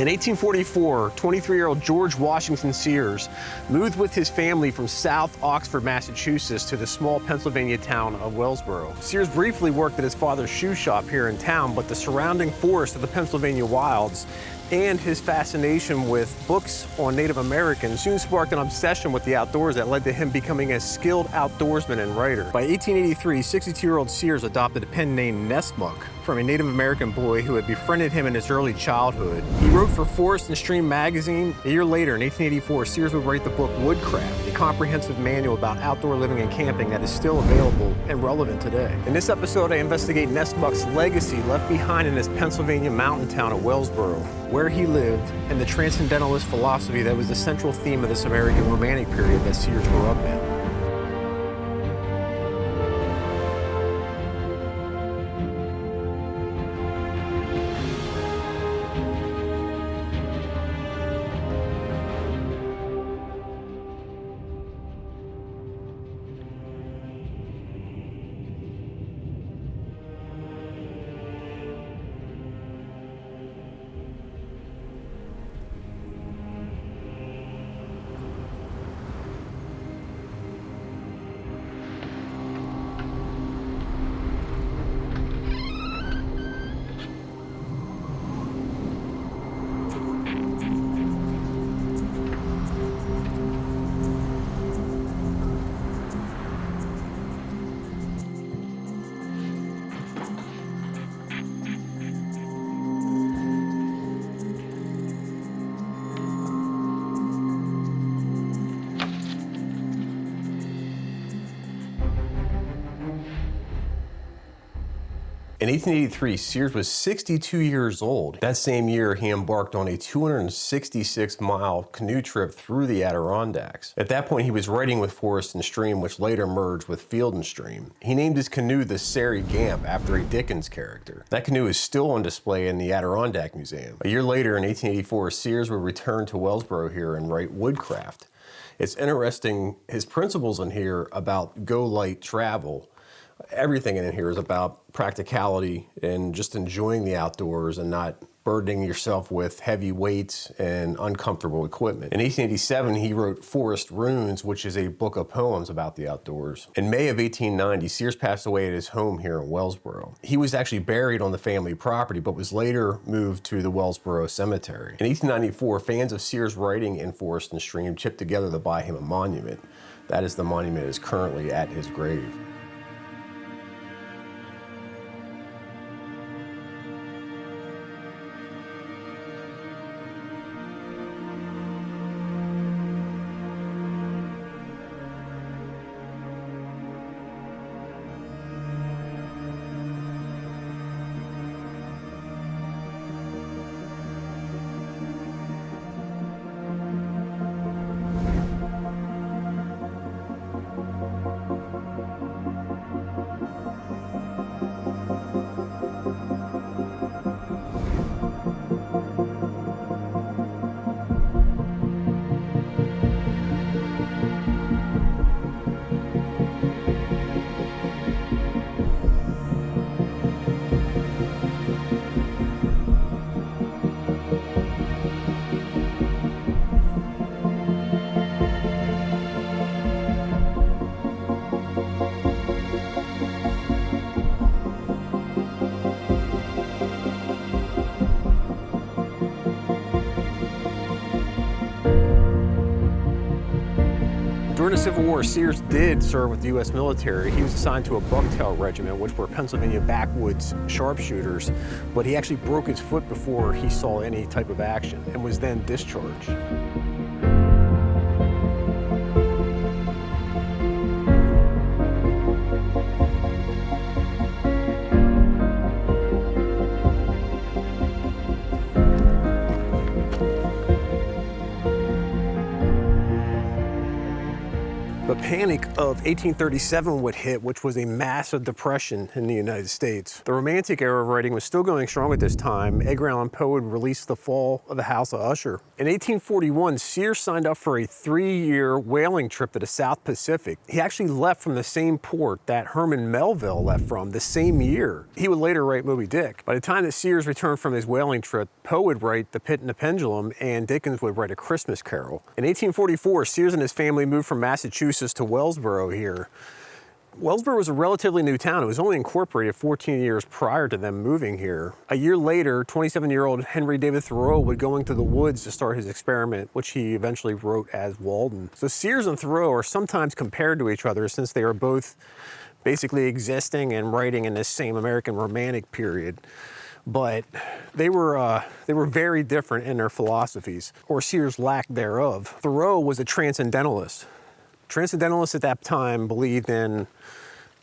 In 1844, 23-year-old George Washington Sears moved with his family from South Oxford, Massachusetts to the small Pennsylvania town of Wellsboro. Sears briefly worked at his father's shoe shop here in town, but the surrounding forest of the Pennsylvania wilds and his fascination with books on Native Americans soon sparked an obsession with the outdoors that led to him becoming a skilled outdoorsman and writer. By 1883, 62-year-old Sears adopted a pen name Nessmuk from a Native American boy who had befriended him in his early childhood. He wrote for Forest and Stream magazine. A year later, in 1884, Sears would write the book Woodcraft, a comprehensive manual about outdoor living and camping that is still available and relevant today. In this episode, I investigate Nessmuk's legacy left behind in his Pennsylvania mountain town of Wellsboro, where he lived, and the transcendentalist philosophy that was the central theme of this American Romantic period that Sears grew up in. In 1883, Sears was 62 years old. That same year, he embarked on a 266-mile canoe trip through the Adirondacks. At that point, he was writing with Forest and Stream, which later merged with Field and Stream. He named his canoe the Sari Gamp after a Dickens character. That canoe is still on display in the Adirondack Museum. A year later, in 1884, Sears would return to Wellsboro here and write Woodcraft. It's interesting, his principles in here about go light travel. Everything in here is about practicality and just enjoying the outdoors and not burdening yourself with heavy weights and uncomfortable equipment. In 1887, he wrote Forest Runes, which is a book of poems about the outdoors. In May of 1890, Sears passed away at his home here in Wellsboro. He was actually buried on the family property, but was later moved to the Wellsboro Cemetery. In 1894, fans of Sears' writing in Forest and Stream chipped together to buy him a monument. That is the monument that is currently at his grave. During the Civil War, Sears did serve with the U.S. military. He was assigned to a bucktail regiment, which were Pennsylvania backwoods sharpshooters, but he actually broke his foot before he saw any type of action and was then discharged. The Panic of 1837 would hit, which was a massive depression in the United States. The Romantic era of writing was still going strong at this time. Edgar Allan Poe would release The Fall of the House of Usher. In 1841, Sears signed up for a 3-year whaling trip to the South Pacific. He actually left from the same port that Herman Melville left from the same year. He would later write Moby Dick. By the time that Sears returned from his whaling trip, Poe would write The Pit and the Pendulum, and Dickens would write A Christmas Carol. In 1844, Sears and his family moved from Massachusetts to Wellsboro here. Wellsboro was a relatively new town. It was only incorporated 14 years prior to them moving here. A year later, 27-year-old Henry David Thoreau would go into the woods to start his experiment, which he eventually wrote as Walden. So Sears and Thoreau are sometimes compared to each other since they are both basically existing and writing in this same American Romantic period. But they were very different in their philosophies, or Sears' lack thereof. Thoreau was a transcendentalist. Transcendentalists at that time believed in,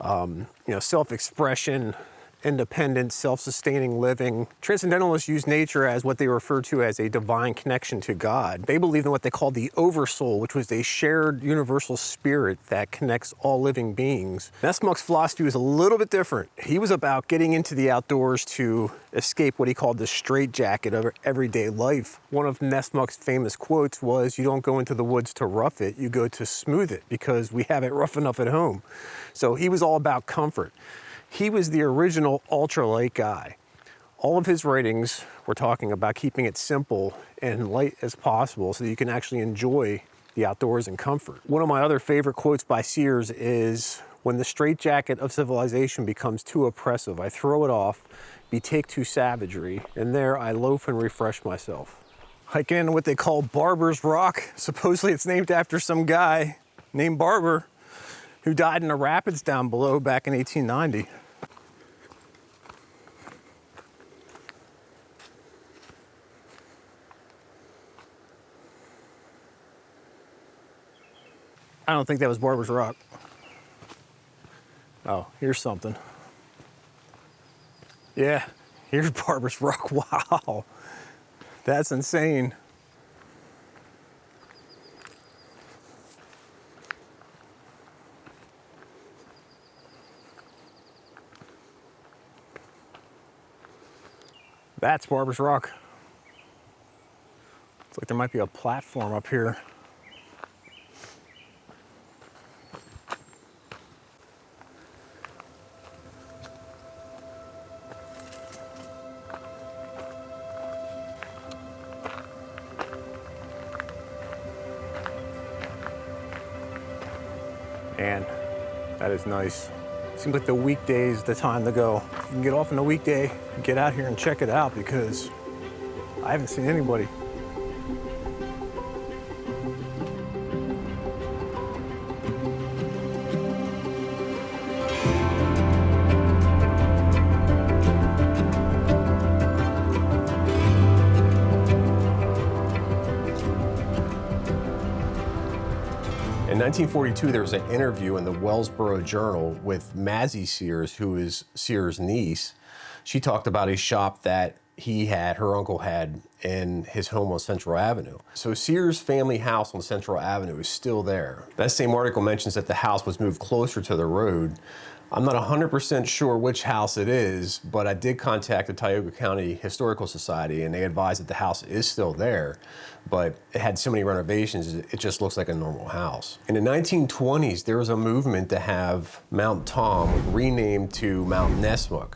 self-expression, independent, self-sustaining living. Transcendentalists used nature as what they referred to as a divine connection to God. They believed in what they called the oversoul, which was a shared universal spirit that connects all living beings. Nessmuk's philosophy was a little bit different. He was about getting into the outdoors to escape what he called the straitjacket of everyday life. One of Nessmuk's famous quotes was, "You don't go into the woods to rough it, you go to smooth it, because we have it rough enough at home." So he was all about comfort. He was the original ultralight guy. All of his writings were talking about keeping it simple and light as possible so that you can actually enjoy the outdoors in comfort. One of my other favorite quotes by Sears is, "When the straitjacket of civilization becomes too oppressive, I throw it off, betake to savagery, and there I loaf and refresh myself." Hiking into what they call Barber's Rock. Supposedly it's named after some guy named Barber who died in the rapids down below back in 1890. I don't think that was Barber's Rock. Oh, here's something. Yeah, here's Barber's Rock. Wow, that's insane. That's Barber's Rock. Looks like there might be a platform up here. Man, that is nice. Seems like the weekday is the time to go. If you can get off on a weekday, get out here and check it out, because I haven't seen anybody. In 1942, there was an interview in the Wellsboro Journal with Mazzie Sears, who is Sears' niece. She talked about a shop that her uncle had in his home on Central Avenue. So Sears' family house on Central Avenue is still there. That same article mentions that the house was moved closer to the road. I'm not 100% sure which house it is, but I did contact the Tioga County Historical Society, and they advised that the house is still there, but it had so many renovations, it just looks like a normal house. In the 1920s, there was a movement to have Mount Tom renamed to Mount Nesmuk.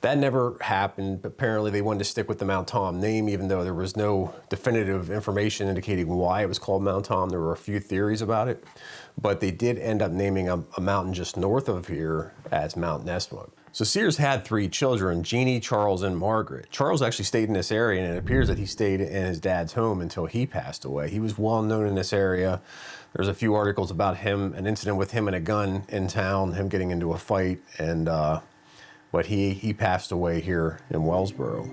That never happened. Apparently they wanted to stick with the Mount Tom name, even though there was no definitive information indicating why it was called Mount Tom. There were a few theories about it, but they did end up naming a mountain just north of here as Mount Nesmuk. So Sears had 3 children, Jeannie, Charles, and Margaret. Charles actually stayed in this area, and it appears that he stayed in his dad's home until he passed away. He was well known in this area. There's a few articles about him, an incident with him and a gun in town, him getting into a fight, and but he passed away here in Wellsboro.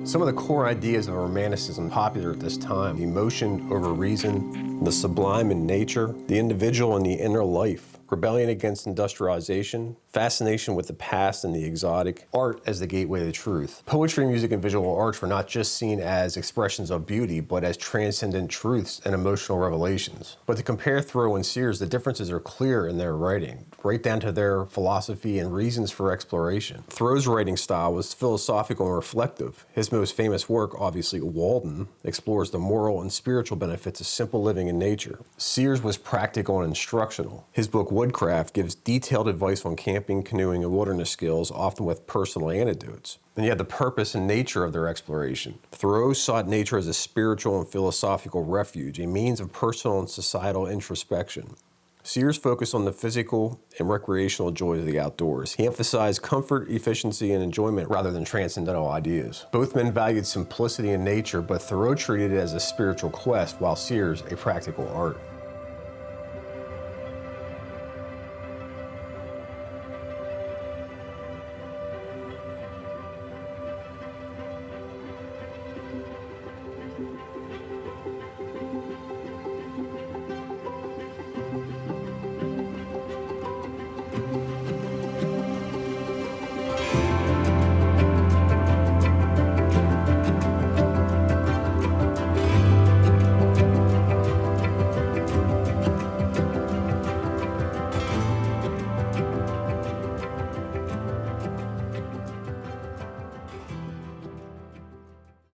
Some of the core ideas of Romanticism popular at this time: emotion over reason, the sublime in nature, the individual and the inner life, rebellion against industrialization, fascination with the past and the exotic, art as the gateway to truth. Poetry, music, and visual arts were not just seen as expressions of beauty, but as transcendent truths and emotional revelations. But to compare Thoreau and Sears, the differences are clear in their writing, right down to their philosophy and reasons for exploration. Thoreau's writing style was philosophical and reflective. His most famous work, obviously Walden, explores the moral and spiritual benefits of simple living in nature. Sears was practical and instructional. His book Woodcraft gives detailed advice on camping, canoeing, and wilderness skills, often with personal anecdotes. And yet the purpose and nature of their exploration. Thoreau sought nature as a spiritual and philosophical refuge, a means of personal and societal introspection. Sears focused on the physical and recreational joys of the outdoors. He emphasized comfort, efficiency, and enjoyment rather than transcendental ideas. Both men valued simplicity in nature, but Thoreau treated it as a spiritual quest, while Sears a practical art.